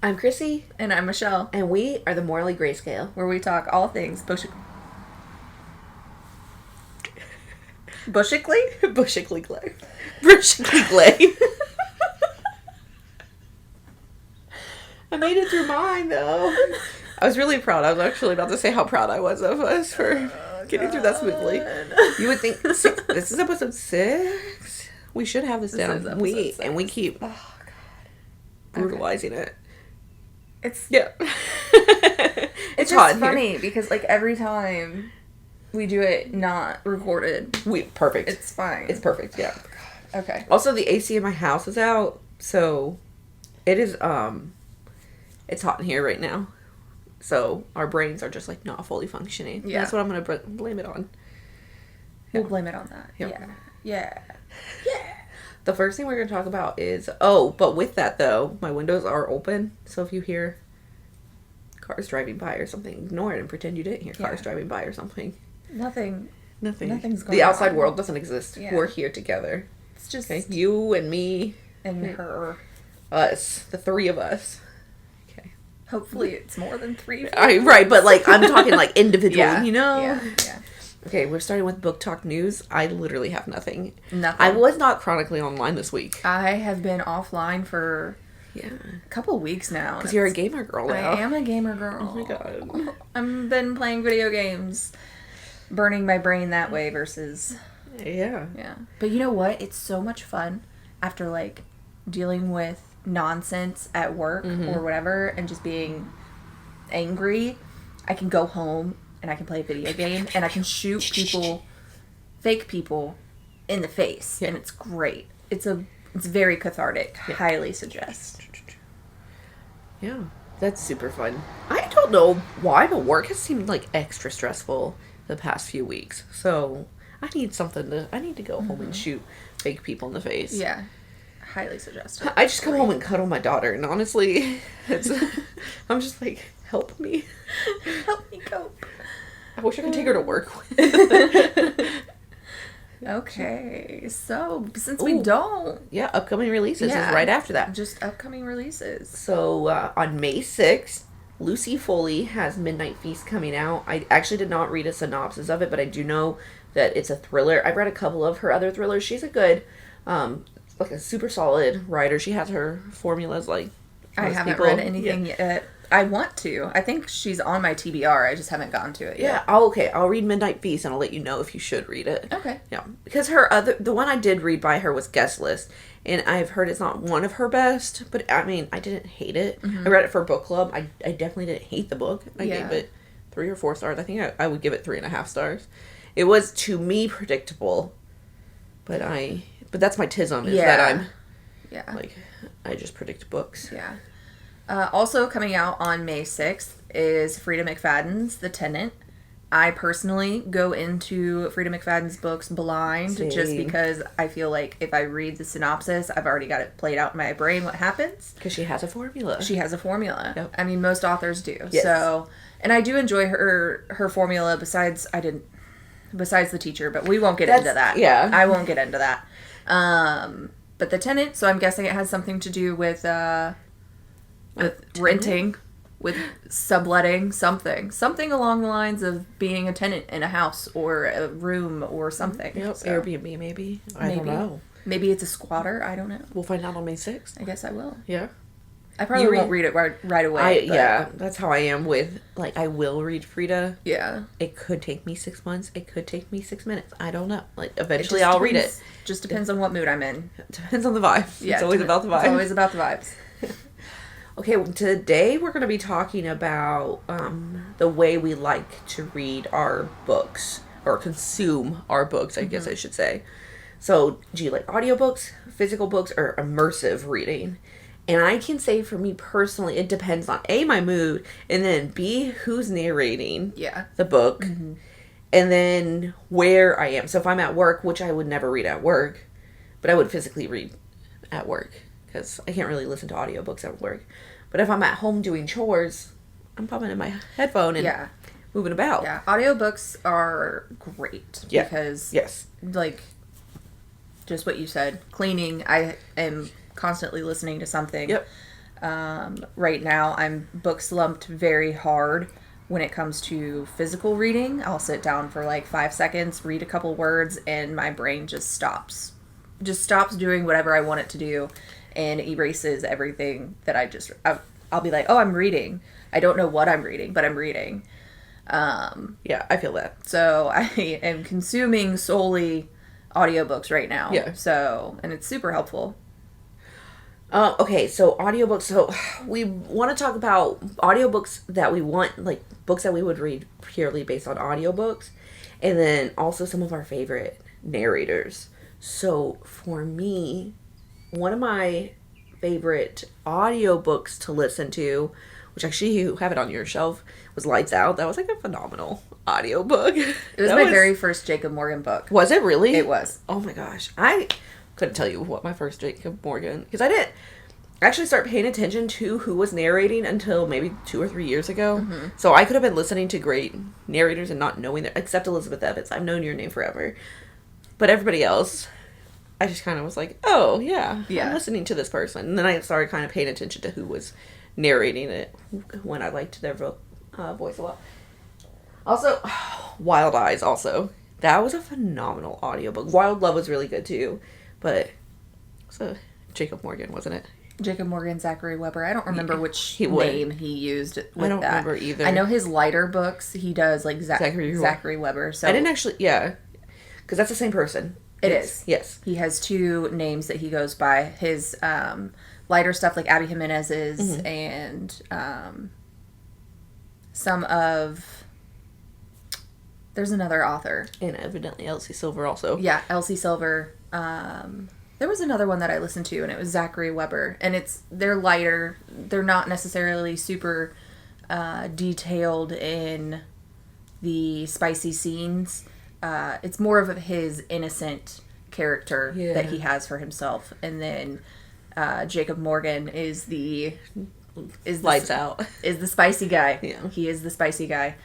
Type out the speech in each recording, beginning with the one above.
I'm Chrissy. And I'm Michelle. And we are the Morally Grayscale, where we talk all things bushically Clair. Bushically Clay. I made it through mine, though. I was really proud. I was actually about to say how proud I was of us for getting through that smoothly. You would think this is episode 6. We should have this down. And we keep brutalizing it. It's it's just hot funny here. Because like every time we do it not recorded, perfect. It's fine. It's perfect. Yeah. Okay. Also, the AC in my house is out, so it is it's hot in here right now. So our brains are just like not fully functioning. Yeah. That's what I'm gonna blame it on. We'll blame it on that. Yeah. The first thing we're going to talk about is... Oh, but with that, though, my windows are open. So if you hear cars driving by or something, ignore it and pretend you didn't hear cars driving by or something. Nothing's going on. The outside world doesn't exist. Yeah. We're here together. It's just... Okay? You and me. And her. Us. The three of us. Okay. Hopefully it's more than 3. Right, but like, I'm talking like individually, you know? Yeah. Okay, we're starting with book talk news. I literally have nothing. Nothing. I was not chronically online this week. I have been offline for a couple weeks now. Because you're a gamer girl now. I am a gamer girl. Oh my god. I've been playing video games, burning my brain that way versus... Yeah. But you know what? It's so much fun after, like, dealing with nonsense at work or whatever and just being angry. I can go home and I can play a video game, and I can shoot fake people, in the face, and it's great. It's very cathartic. Highly suggest. Yeah, that's super fun. I don't know why, but work has seemed like extra stressful the past few weeks. So I need to go home and shoot fake people in the face. Yeah, highly suggest. I just come home and cuddle my daughter, and honestly, I'm just like, help me. Help me cope. I wish I could take her to work with. Okay, so since we don't... Yeah, upcoming releases is right after that. Just upcoming releases. So, on May 6th, Lucy Foley has Midnight Feast coming out. I actually did not read a synopsis of it, but I do know that it's a thriller. I've read a couple of her other thrillers. She's a good, like a super solid writer. She has her formulas like I haven't read anything yet. I want to. I think she's on my TBR. I just haven't gotten to it yet. Yeah. Okay. I'll read Midnight Feast and I'll let you know if you should read it. Okay. Yeah. Because the one I did read by her was Guest List, and I've heard it's not one of her best, but I mean, I didn't hate it. Mm-hmm. I read it for book club. I definitely didn't hate the book. I gave it 3 or 4 stars. I think I would give it 3.5 stars. It was, to me, predictable, but that's my tism, is that I'm like, I just predict books. Yeah. Also coming out on May 6th is Frieda McFadden's The Tenant. I personally go into Frieda McFadden's books blind just because I feel like if I read the synopsis, I've already got it played out in my brain what happens. Because she has a formula. Yep. I mean, most authors do. Yes. So, and I do enjoy her formula besides the teacher, but we won't get into that. Yeah. I won't get into that. But The Tenant, so I'm guessing it has something to do with renting, with subletting, something along the lines of being a tenant in a house or a room or something. Yep. So, Airbnb, maybe. I don't know. Maybe it's a squatter. I don't know. We'll find out on May 6th. I guess I will. Yeah. I probably won't read it right away. Yeah, that's how I am with, like, I will read Frieda. Yeah. It could take me 6 months. It could take me 6 minutes. I don't know. Like, eventually I'll read it. Just depends on what mood I'm in. Depends on the vibe. Yeah, it's always about the vibe. It's always about the vibes. Okay, well, today we're going to be talking about the way we like to read our books, or consume our books, I guess I should say. So, do you like audiobooks, physical books, or immersive reading? And I can say for me personally, it depends on A, my mood, and then B, who's narrating the book, and then where I am. So if I'm at work, which I would never read at work, but I would physically read at work, because I can't really listen to audiobooks at work. But if I'm at home doing chores, I'm popping in my headphone and moving about. Yeah, audiobooks are great because, like, just what you said, cleaning, I am constantly listening to something. Yep. Right now, I'm book slumped very hard when it comes to physical reading. I'll sit down for like 5 seconds, read a couple words, and my brain just stops. Just stops doing whatever I want it to do and erases everything that I'll be like, oh, I'm reading. I don't know what I'm reading, but I'm reading. Yeah, I feel that. So I am consuming solely audiobooks right now. Yeah. So, and it's super helpful. Okay, so audiobooks. So we want to talk about audiobooks that we want, like books that we would read purely based on audiobooks, and then also some of our favorite narrators. So for me, one of my favorite audiobooks to listen to, which actually you have it on your shelf, was Lights Out. That was like a phenomenal audiobook. It was my very first Jacob Morgan book. Was it really? It was. Oh my gosh. I couldn't tell you what my first Jacob Morgan, because I didn't actually start paying attention to who was narrating until maybe 2 or 3 years ago. Mm-hmm. So I could have been listening to great narrators and not knowing that, except Elizabeth Evans. I've known your name forever. But everybody else, I just kind of was like, oh, yeah, I'm listening to this person. And then I started kind of paying attention to who was narrating it when I liked their voice a lot. Also, Wild Eyes also. That was a phenomenal audiobook. Wild Love was really good too. But so Jacob Morgan, wasn't it? Jacob Morgan, Zachary Weber. I don't remember which name he used with that. I don't remember either. I know his lighter books, he does like Zachary Weber. So I didn't actually, because that's the same person. It is. Yes. He has 2 names that he goes by. His lighter stuff like Abby Jimenez's and some of... There's another author. And evidently Elsie Silver also. Yeah, Elsie Silver. There was another one that I listened to, and it was Zachary Weber. And they're lighter. They're not necessarily super detailed in the spicy scenes. It's more of his innocent character that he has for himself. And then Jacob Morgan is Lights Out. Is the spicy guy. Yeah. He is the spicy guy.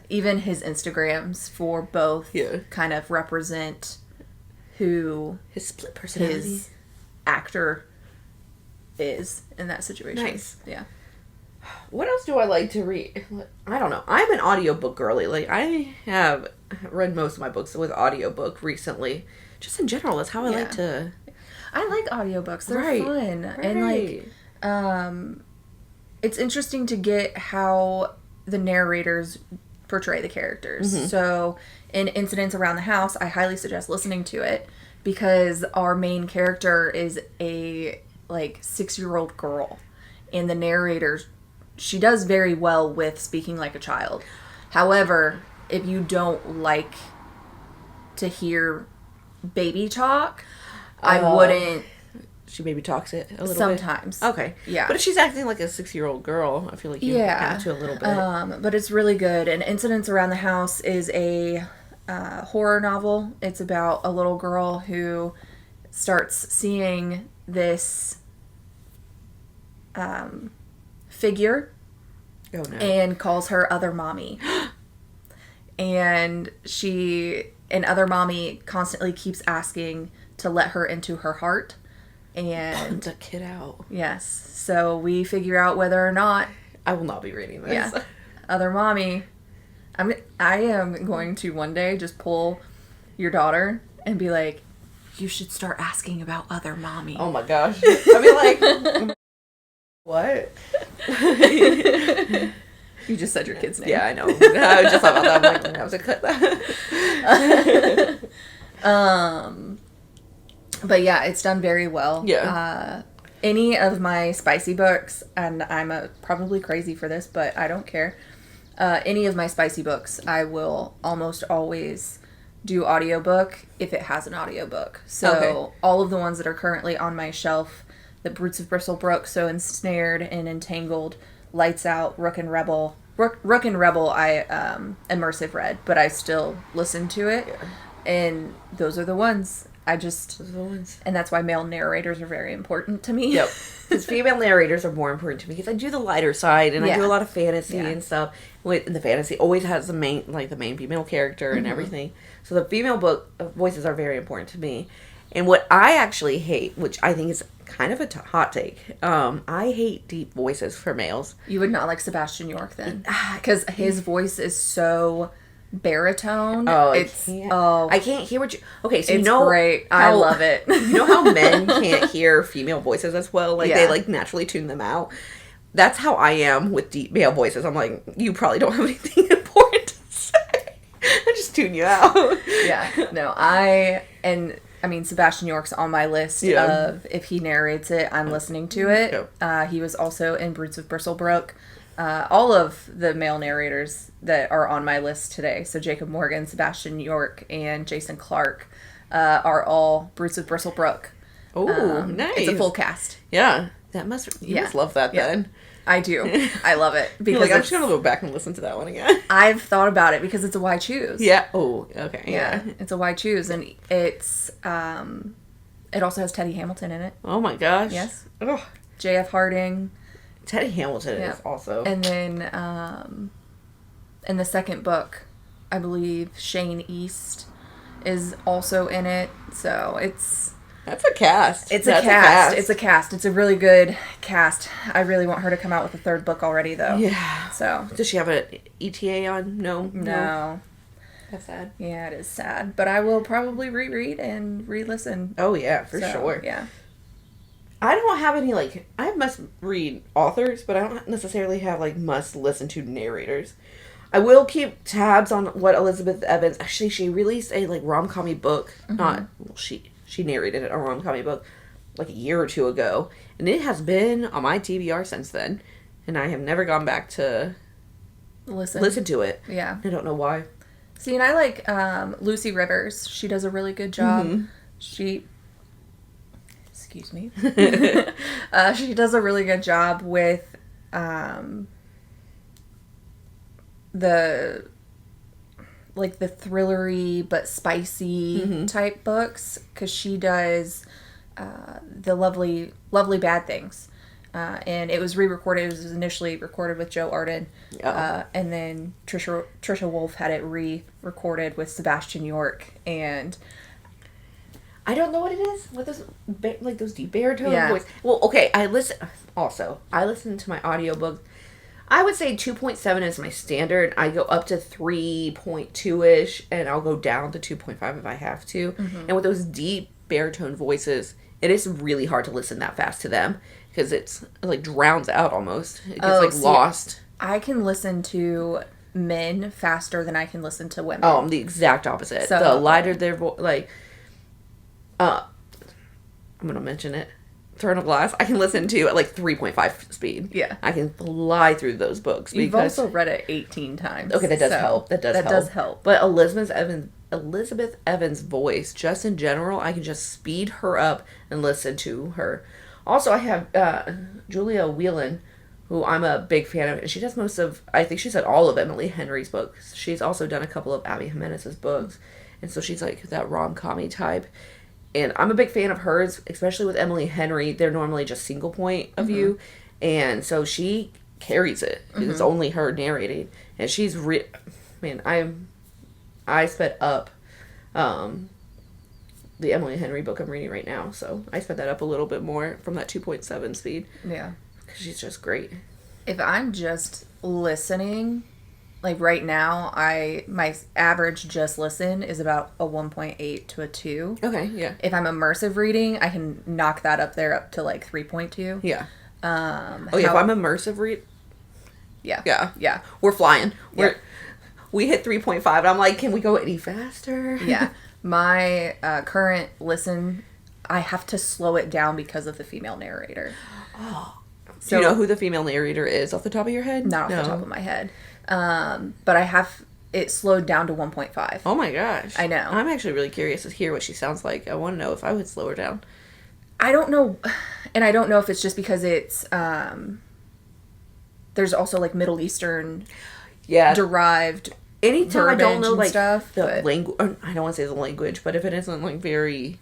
Even his Instagrams for both kind of represent who his split personality, his actor is in that situation. Nice. Yeah. What else do I like to read? I don't know. I'm an audiobook girly. Like, I have read most of my books with audiobook recently. Just in general, that's how I like to... I like audiobooks. They're fun. Right. And, like, it's interesting to get how the narrators portray the characters. Mm-hmm. So, in Incidents Around the House, I highly suggest listening to it because our main character is a, 6-year-old girl. And the narrator, she does very well with speaking like a child. However, if you don't like to hear baby talk, I wouldn't... She maybe talks it a little sometimes. bit. Okay. Yeah. But if she's acting like a 6-year-old girl, I feel like you have to a little bit. But it's really good. And Incidents Around the House is a horror novel. It's about a little girl who starts seeing this figure and calls her Other Mommy. And Other Mommy constantly keeps asking to let her into her heart. And the kid out. Yes. So we figure out whether or not I will not be reading this. Yeah. Other Mommy. I am going to one day just pull your daughter and be like, you should start asking about Other Mommy. Oh my gosh. I'd be like, what? You just said your kid's name. Yeah, I know. I was just thought about that. I'm like, I was going to cut that. But yeah, it's done very well. Yeah. Any of my spicy books, and I'm probably crazy for this, but I don't care. Any of my spicy books, I will almost always do audiobook if it has an audiobook. So all of the ones that are currently on my shelf, The Brutes of Bristlebrook, So Ensnared and Entangled, Lights Out, Rook and Rebel. Rook and Rebel I immersive read, but I still listen to it. Yeah. And those are the ones. Those are the ones. And that's why male narrators are very important to me. Yep. Because female narrators are more important to me because I do the lighter side and I do a lot of fantasy and stuff. And the fantasy always has the main female character and everything. So the female book voices are very important to me. And what I actually hate, which I think is kind of a hot take, I hate deep voices for males. You would not like Sebastian York then, because his voice is so baritone. Oh, I can't hear what you. Okay, so it's great. I love it. You know how men can't hear female voices as well? Like they like naturally tune them out. That's how I am with deep male voices. I'm like, you probably don't have anything important to say. I just tune you out. Yeah. No, I mean, Sebastian York's on my list of if he narrates it, I'm listening to it. Yep. He was also in Brutes of Bristlebrook. All of the male narrators that are on my list today, so Jacob Morgan, Sebastian York, and Jason Clark, are all Brutes of Bristlebrook. Oh, nice. It's a full cast. Yeah. You must love that then. I do. I love it. Because I'm just going to go back and listen to that one again. I've thought about it because it's a why choose. Yeah. Oh, okay. Yeah. It's a why choose. And it's, it also has Teddy Hamilton in it. Oh my gosh. Yes. Ugh. J.F. Harding. Teddy Hamilton is also. And then, in the second book, I believe Shane East is also in it. So that's a cast. It's a cast. It's a cast. It's a really good cast. I really want her to come out with a third book already, though. Yeah. So. Does she have an ETA on? No. That's sad. Yeah, it is sad. But I will probably reread and re-listen. Oh, yeah, for sure. Yeah. I don't have any, I must-read authors, but I don't necessarily have, must-listen-to narrators. I will keep tabs on what Elizabeth Evans... Actually, she released a, rom-com-y book. Mm-hmm. She narrated a rom-com-y book, a year or two ago. And it has been on my TBR since then. And I have never gone back to listen to it. Yeah. I don't know why. See, and I like Lucy Rivers. She does a really good job. Mm-hmm. Excuse me. She does a really good job with the thrillery but spicy type books, because she does the lovely bad things, and it was re-recorded. It was initially recorded with Joe Arden, and then Trisha Wolfe had it re-recorded with Sebastian York, and I don't know what it is with those deep baritone voice. Well, okay, I listen to my audiobooks. I would say 2.7 is my standard. I go up to 3.2-ish, and I'll go down to 2.5 if I have to. Mm-hmm. And with those deep baritone voices, it is really hard to listen that fast to them, because it's drowns out almost. It gets lost. I can listen to men faster than I can listen to women. Oh, I'm the exact opposite. So, the lighter their voice, I'm going to mention it. Throne of Glass, I can listen to at 3.5 speed. Yeah. I can fly through those books. You've also read it 18 times. Okay, that does help. That does help. But Elizabeth Evans' voice, just in general, I can just speed her up and listen to her. Also, I have Julia Whelan, who I'm a big fan of, and she does I think she said all of Emily Henry's books. She's also done a couple of Abby Jimenez's books, and so she's that rom-com-y type. And I'm a big fan of hers, especially with Emily Henry. They're normally just single point of view. And so she carries it. Mm-hmm. It's only her narrating. And she's I sped up the Emily Henry book I'm reading right now. So I sped that up a little bit more from that 2.7 speed. Yeah. Because she's just great. If I'm just listening... right now, my average just listen is about a 1.8 to a 2. Okay, yeah. If I'm immersive reading, I can knock that up to 3.2. Yeah. If I'm immersive Yeah. Yeah. We're flying. We hit 3.5, and I'm like, can we go any faster? Yeah. My current listen, I have to slow it down because of the female narrator. Oh. So, do you know who the female narrator is off the top of your head? Not off the top of my head. But I have it slowed down to 1.5. Oh my gosh. I know. I'm actually really curious to hear what she sounds like. I want to know if I would slow her down. I don't know. And I don't know if it's just because it's, there's also Middle Eastern derived anytime I don't know stuff, the language, I don't want to say the language, but if it isn't very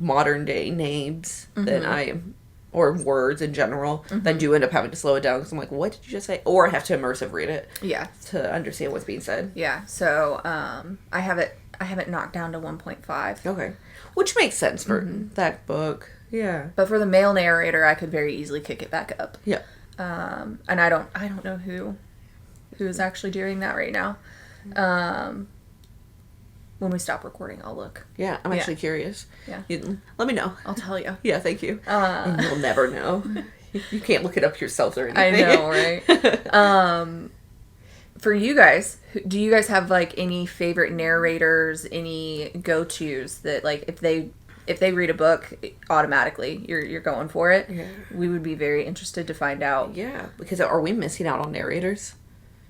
modern day names, then I am... or words in general, that do end up having to slow it down, because I'm like, what did you just say? Or I have to immersive read it. Yeah. To understand what's being said. Yeah. So, I have it I have it knocked down to 1.5. Okay. Which makes sense for that book. Yeah. But for the male narrator, I could very easily kick it back up. Yeah. And I don't know who is actually doing that right now. When we stop recording, I'll look. Yeah, I'm actually curious. Yeah. Let me know. I'll tell you. Yeah, thank you. And you'll never know. You can't look it up yourselves or anything. I know, right? For you guys, do you guys have, like, any favorite narrators, any go-tos that, like, if they read a book, automatically you're going for it? Yeah. We would be very interested to find out. Yeah, because are we missing out on narrators?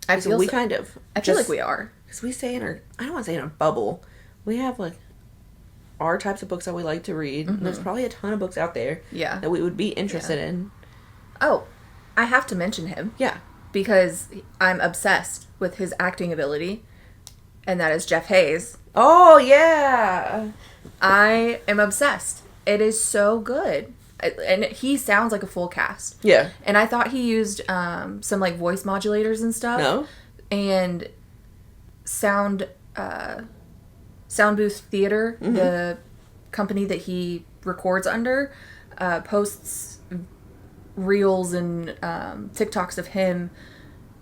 I feel like we are. Because we stay I don't want to say in a bubble. We have, like, our types of books that we like to read. And there's probably a ton of books out there that we would be interested in. Oh, I have to mention him. Yeah. Because I'm obsessed with his acting ability. And that is Jeff Hayes. Oh, yeah. I am obsessed. It is so good. And he sounds like a full cast. Yeah. And I thought he used some, like, voice modulators and stuff. No? And Sound Booth Theater, the company that he records under, posts reels and TikToks of him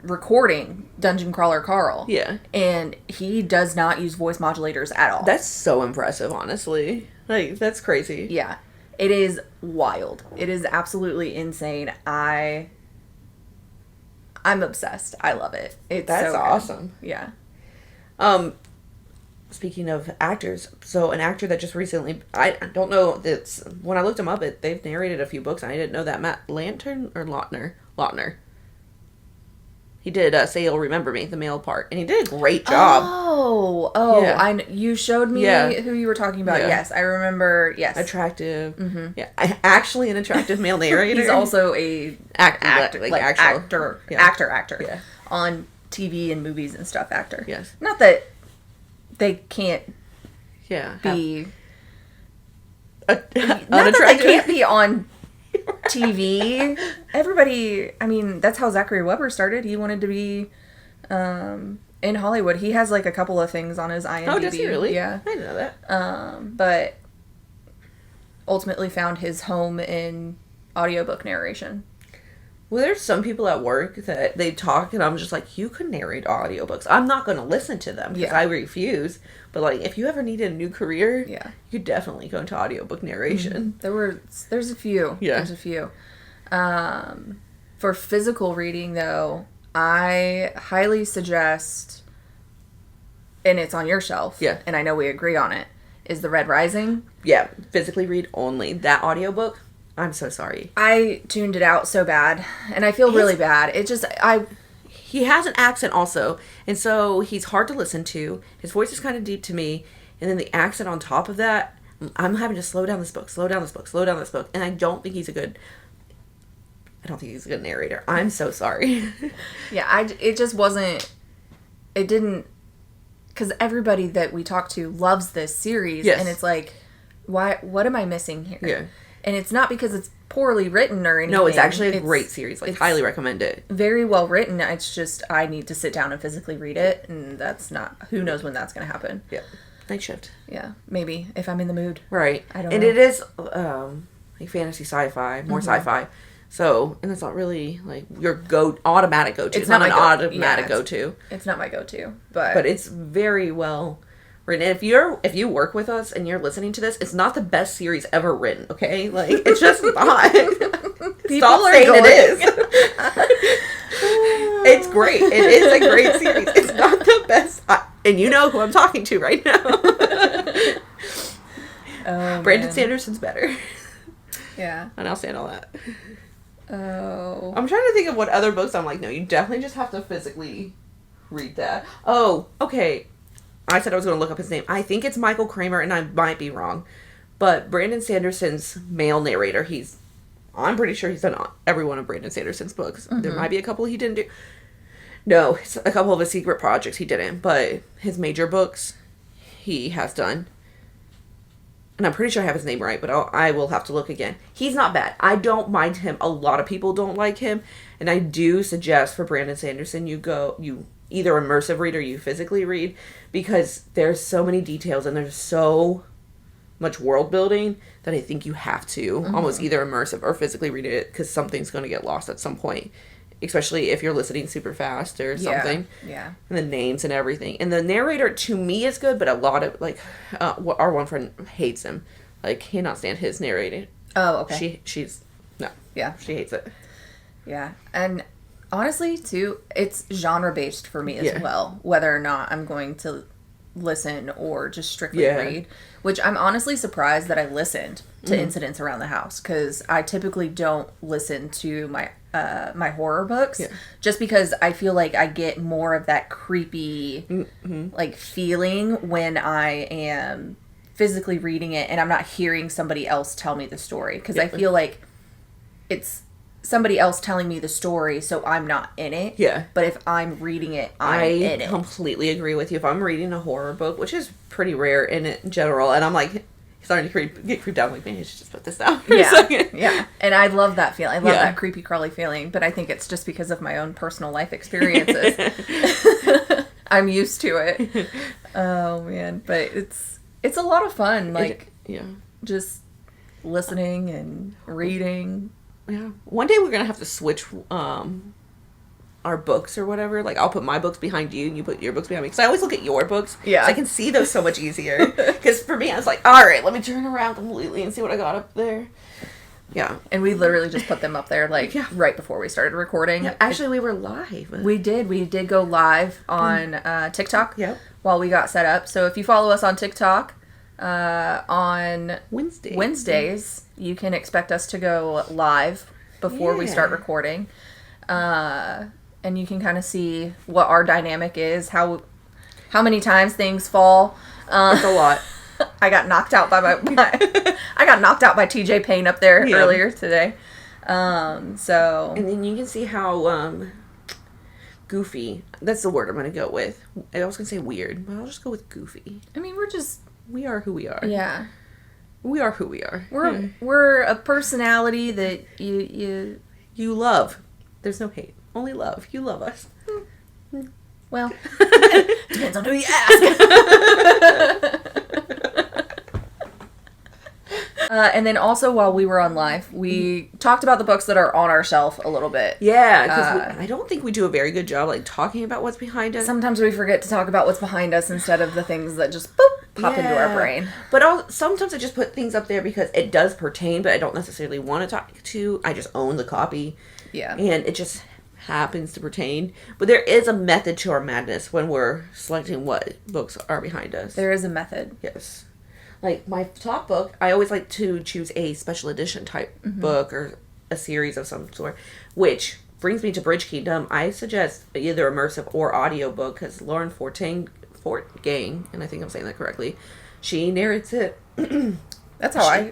recording Dungeon Crawler Carl. Yeah. And he does not use voice modulators at all. That's so impressive, honestly. Like, that's crazy. Yeah. It is wild. It is absolutely insane. I'm obsessed. I love it. That's so awesome. Yeah. Speaking of actors, so an actor that just recently, I don't know, when I looked him up, they've narrated a few books, and I didn't know that. Matt Lantern or Lautner. He did Say You'll Remember Me, the male part, and he did a great job. Yeah. You showed me who you were talking about. Yeah. Yes, I remember. Yes, attractive. Mm-hmm. Yeah, actually an attractive male narrator. He's also a actor Yeah. On TV and movies and stuff. Actor. Yes. Not that they can't be not that they can't be on TV. Everybody, I mean, that's how Zachary Weber started. He wanted to be in Hollywood. He has, like, a couple of things on his IMDb. Oh, does he really? Yeah. I didn't know that. But ultimately found his home in audiobook narration. Well, there's some people at work that they talk, and I'm just like, you could narrate audiobooks. I'm not going to listen to them because I refuse. But, like, if you ever needed a new career, you could definitely go into audiobook narration. Mm-hmm. There's a few. Yeah. There's a few. For physical reading, though, I highly suggest, and it's on your shelf, and I know we agree on it, is The Red Rising. Yeah, physically read only. That audiobook, I'm so sorry. I tuned it out so bad, and I feel really bad. He has an accent also, and so he's hard to listen to. His voice is kind of deep to me, and then the accent on top of that, I'm having to slow down this book, and I don't think he's a good narrator. I'm so sorry. Yeah, it just wasn't, it didn't, because everybody that we talk to loves this series, and it's like, what am I missing here? Yeah. And it's not because it's poorly written or anything. No, it's actually a great series. Like, highly recommend it. Very well written. It's just, I need to sit down and physically read it, and that's not, who knows when that's going to happen. Yeah. Night shift. Yeah. Maybe, if I'm in the mood. Right. I don't know. And it is, like, fantasy sci-fi, more sci-fi. So, and it's not really, like, your automatic go-to. It's not an automatic go-to. It's not my go-to, but... But it's very well written. And if you work with us and you're listening to this, it's not the best series ever written, okay? Like, it's just not. Stop saying it is. It's great. It is a great series. It's not the best. And you know who I'm talking to right now. Brandon Sanderson's better. Yeah. And I'll stand all that. Oh. I'm trying to think of what other books I'm like, no, you definitely just have to physically read that. Oh, okay. I said I was going to look up his name. I think it's Michael Kramer, and I might be wrong. But Brandon Sanderson's male narrator, I'm pretty sure he's done every one of Brandon Sanderson's books. Mm-hmm. There might be a couple he didn't do. No, it's a couple of his secret projects he didn't. But his major books, he has done. And I'm pretty sure I have his name right, but I will have to look again. He's not bad. I don't mind him. A lot of people don't like him. And I do suggest for Brandon Sanderson, you either immersive read or you physically read, because there's so many details and there's so much world building that I think you have to almost either immersive or physically read it, because something's going to get lost at some point, especially if you're listening super fast or something. Yeah. And the names and everything. And the narrator, to me, is good, but a lot of, like, our one friend hates him. Like, cannot stand his narrating. Oh, okay. She's, no. Yeah. She hates it. Yeah. And honestly, too, it's genre-based for me as well, whether or not I'm going to listen or just strictly read, which I'm honestly surprised that I listened to Incidents Around the House, because I typically don't listen to my my horror books, just because I feel like I get more of that creepy like feeling when I am physically reading it and I'm not hearing somebody else tell me the story, because I feel like it's somebody else telling me the story, so I'm not in it. Yeah. But if I'm reading it, I'm in it. I completely agree with you. If I'm reading a horror book, which is pretty rare in general, and I'm like starting to get creeped out, I'm like, man, you should just put this down for a second. Yeah. And I love that feeling. I love that creepy crawly feeling, but I think it's just because of my own personal life experiences. I'm used to it. Oh man, but it's a lot of fun. Like just listening and reading. Yeah. One day we're going to have to switch our books or whatever. Like, I'll put my books behind you and you put your books behind me. Because I always look at your books. Yeah. So I can see those so much easier. Because for me, I was like, all right, let me turn around completely and see what I got up there. Yeah. And we literally just put them up there, like, right before we started recording. Yeah, actually, we were live. We did. We did go live on TikTok while we got set up. So if you follow us on TikTok, on Wednesdays, you can expect us to go live before we start recording. And you can kind of see what our dynamic is, how many times things fall. It's a lot. I got knocked out by I got knocked out by TJ Payne up there earlier today. So and then you can see how goofy, that's the word I'm going to go with. I was going to say weird, but I'll just go with goofy. I mean, we are who we are. Yeah. We are who we are. We're a personality that you love. There's no hate. Only love. You love us. Well, depends on who you ask. And then also while we were on live, we talked about the books that are on our shelf a little bit. Yeah, because I don't think we do a very good job like talking about what's behind us. Sometimes we forget to talk about what's behind us instead of the things that just pop into our brain. But sometimes I just put things up there because it does pertain, but I don't necessarily want to talk to. I just own the copy. Yeah. And it just happens to pertain. But there is a method to our madness when we're selecting what books are behind us. There is a method. Yes. Like, my top book, I always like to choose a special edition type book or a series of some sort, which brings me to Bridge Kingdom. I suggest either immersive or audiobook, because Lauren Fortgang, and I think I'm saying that correctly, she narrates it. That's how I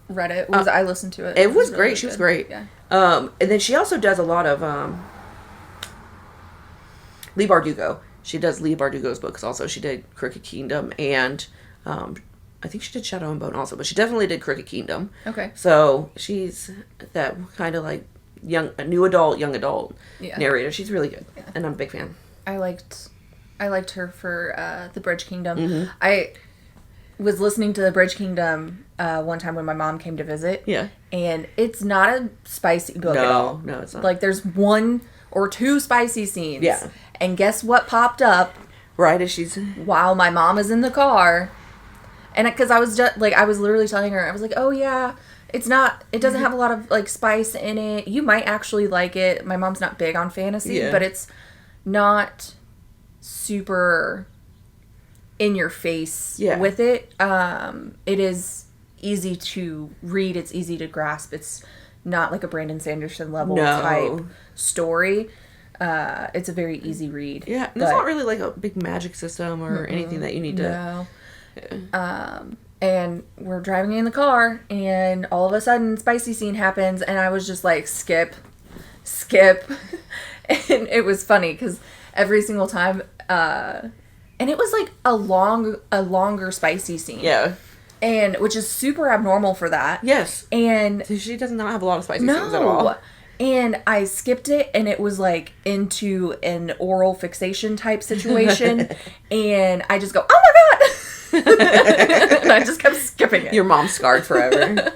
read it. I listened to it. It was great. She was great. Yeah. And then she also does a lot of Leigh Bardugo. She does Leigh Bardugo's books also. She did Crooked Kingdom and I think she did Shadow and Bone also, but she definitely did Crooked Kingdom. Okay. So she's that kind of like young adult narrator. She's really good, and I'm a big fan. I liked her for the Bridge Kingdom. I was listening to the Bridge Kingdom one time when my mom came to visit. Yeah. And it's not a spicy book at all. No, it's not. Like, there's 1 or 2 spicy scenes. Yeah. And guess what popped up? Right as she's... While my mom is in the car. And because I was just, like, I was literally telling her, I was like, oh yeah, it doesn't have a lot of, like, spice in it. You might actually like it. My mom's not big on fantasy, but it's not super in your face with it. It is easy to read. It's easy to grasp. It's not like a Brandon Sanderson level type story. It's a very easy read. Yeah, and it's not really like a big magic system or anything that you need to... No. And we're driving in the car, and all of a sudden, spicy scene happens, and I was just like, skip. And it was funny, because every single time, and it was like a longer spicy scene. Yeah. And, which is super abnormal for that. Yes. And... So she does not have a lot of spicy scenes at all. And I skipped it, and it was like into an oral fixation type situation. And I just go, oh my God! And I just kept skipping it. Your mom's scarred forever.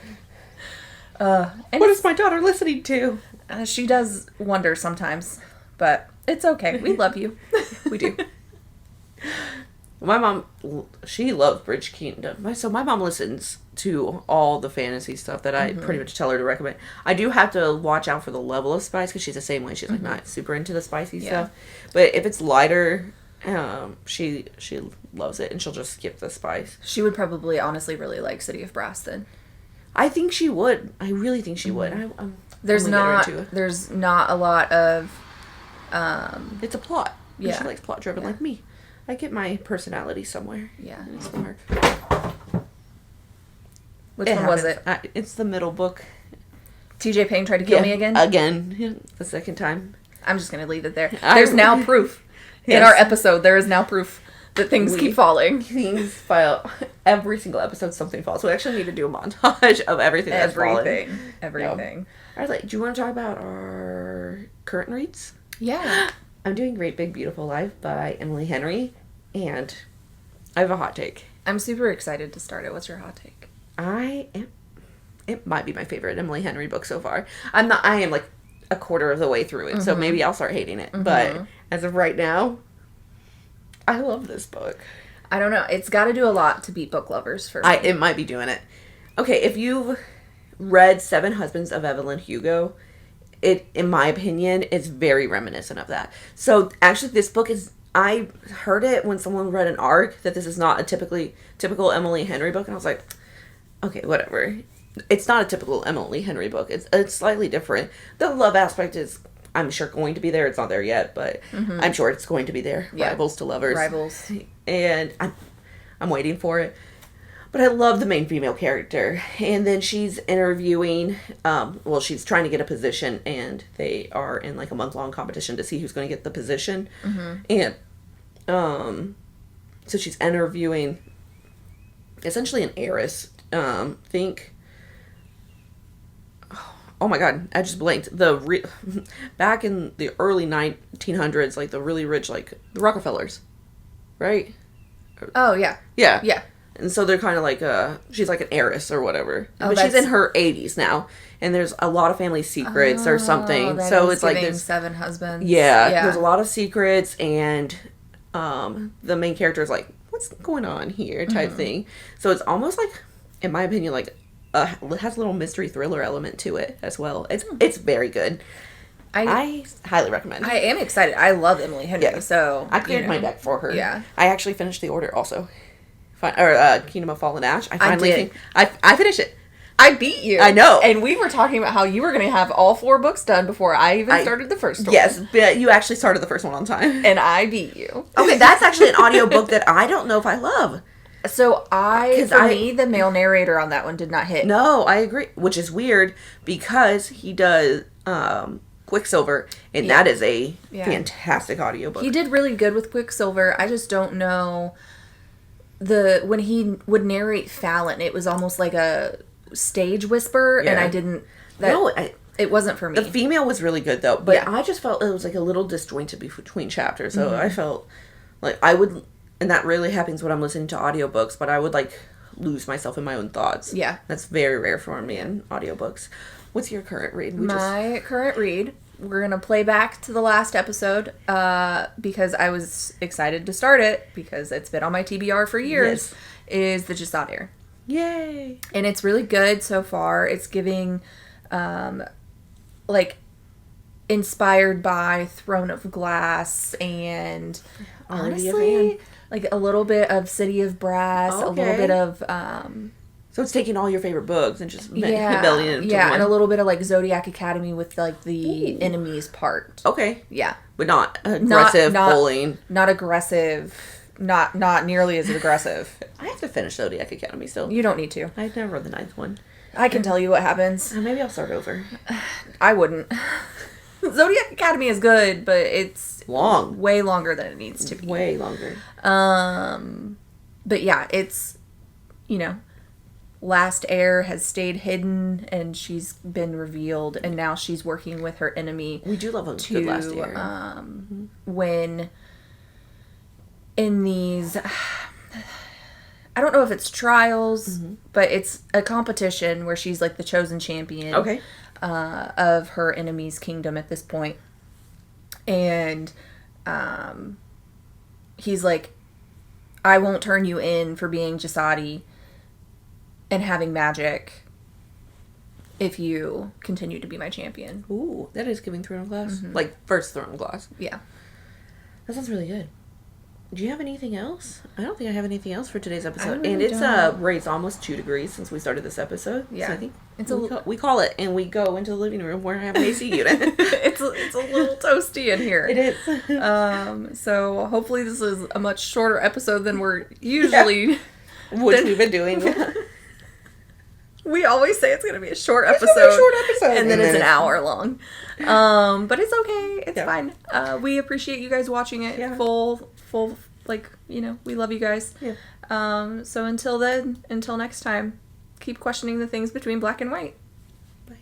And what is my daughter listening to? She does wonder sometimes, but it's okay. We love you. We do. My mom, she loves Bridge Kingdom. So my mom listens to all the fantasy stuff that I pretty much tell her to recommend. I do have to watch out for the level of spice because she's the same way. She's like not super into the spicy stuff. But if it's lighter, she loves it and she'll just skip the spice. She would probably honestly really like City of Brass then. I think she would. I really think she would. There's not a lot of it's a plot. Yeah. She likes plot driven like me. I get my personality somewhere. Yeah. It's smart. Which one was it? It's the middle book. TJ Payne tried to kill me again? Again. The second time. I'm just going to leave it there. There's now proof. Yes. In our episode, there is now proof that things keep falling. Things fall. Every single episode, something falls. So we actually need to do a montage of everything that's fallen. Everything. All right, do you want to talk about our current reads? Yeah. I'm doing Great Big Beautiful Life by Emily Henry, and I have a hot take. I'm super excited to start it. What's your hot take? It might be my favorite Emily Henry book so far. I am like a quarter of the way through it, so maybe I'll start hating it. But as of right now, I love this book. I don't know. It's got to do a lot to beat book lovers for me. It might be doing it. Okay, if you've read Seven Husbands of Evelyn Hugo, it, in my opinion, is very reminiscent of that. So, actually, this book is... I heard it when someone read an arc that this is not a typical Emily Henry book, and I was like, okay, whatever. It's not a typical Emily Henry book. It's slightly different. The love aspect is, I'm sure, going to be there. It's not there yet, but I'm sure it's going to be there. Yeah. Rivals to lovers. Rivals. And I'm waiting for it. But I love the main female character. And then she's interviewing, she's trying to get a position, and they are in like a month-long competition to see who's going to get the position. And so she's interviewing essentially an heiress. Oh my god, I just blanked. Back in the early 1900s, like the really rich, like the Rockefellers, right? Oh, yeah. Yeah. Yeah. And so they're kind of like, she's like an heiress or whatever. But she's in her 80s now. And there's a lot of family secrets or something. So it's like there's 7 husbands. Yeah, there's a lot of secrets, and the main character is like, what's going on here type thing. So it's almost like, in my opinion, like it has a little mystery thriller element to it as well. It's very good. I highly recommend. I am excited. I love Emily Henry, so I cleared my deck for her. Yeah, I actually finished the order also. Kingdom of Fallen Ash. I finished it. I beat you. I know. And we were talking about how you were going to have all 4 books done before I even started the first one. Yes, but you actually started the first one on time. And I beat you. Okay, that's actually an audiobook that I don't know if I love. So for me, the male narrator on that one did not hit. No, I agree. Which is weird because he does Quicksilver, and that is a fantastic audiobook. He did really good with Quicksilver. I just don't know when he would narrate Fallon, it was almost like a stage whisper, and I didn't. It wasn't for me. The female was really good though, but I just felt it was like a little disjointed between chapters. So I felt like I would, and that really happens when I'm listening to audiobooks, but I would like lose myself in my own thoughts. Yeah, that's very rare for me in audiobooks. What's your current read? Current read. We're going to play back to the last episode because I was excited to start it because it's been on my TBR for years, is the Jasad Heir. Yay! And it's really good so far. It's giving, inspired by Throne of Glass and honestly, like a little bit of City of Brass, a little bit of... So it's taking all your favorite books and just building it into one. And a little bit of like Zodiac Academy with like the enemies part. Okay. Yeah. But not aggressive bullying. Not aggressive. Not nearly as aggressive. I have to finish Zodiac Academy still. You don't need to. I've never read the 9th one. I can tell you what happens. Maybe I'll start over. I wouldn't. Zodiac Academy is good, but it's long. Way longer than it needs to be. Way longer. But yeah, it's, last heir has stayed hidden and she's been revealed, and now she's working with her enemy. We do love a good last heir. When in these, I don't know if it's trials, but it's a competition where she's like the chosen champion of her enemy's kingdom at this point. And he's like, I won't turn you in for being Jasad and having magic if you continue to be my champion. Ooh, that is giving Throne of Glass. Like, first Throne of Glass. Yeah. That sounds really good. Do you have anything else? I don't think I have anything else for today's episode. Really and it's raised almost 2 degrees since we started this episode. Yeah. So I think we call it, and we go into the living room where I have an AC unit. it's a little toasty in here. It is. So hopefully this is a much shorter episode than we're usually... Which we've been doing. We always say it's going to be a short episode. And then it's an hour long. But it's okay. It's fine. We appreciate you guys watching it full, like, you know, we love you guys. Yeah. So until then, until next time, keep questioning the things between black and white. Bye.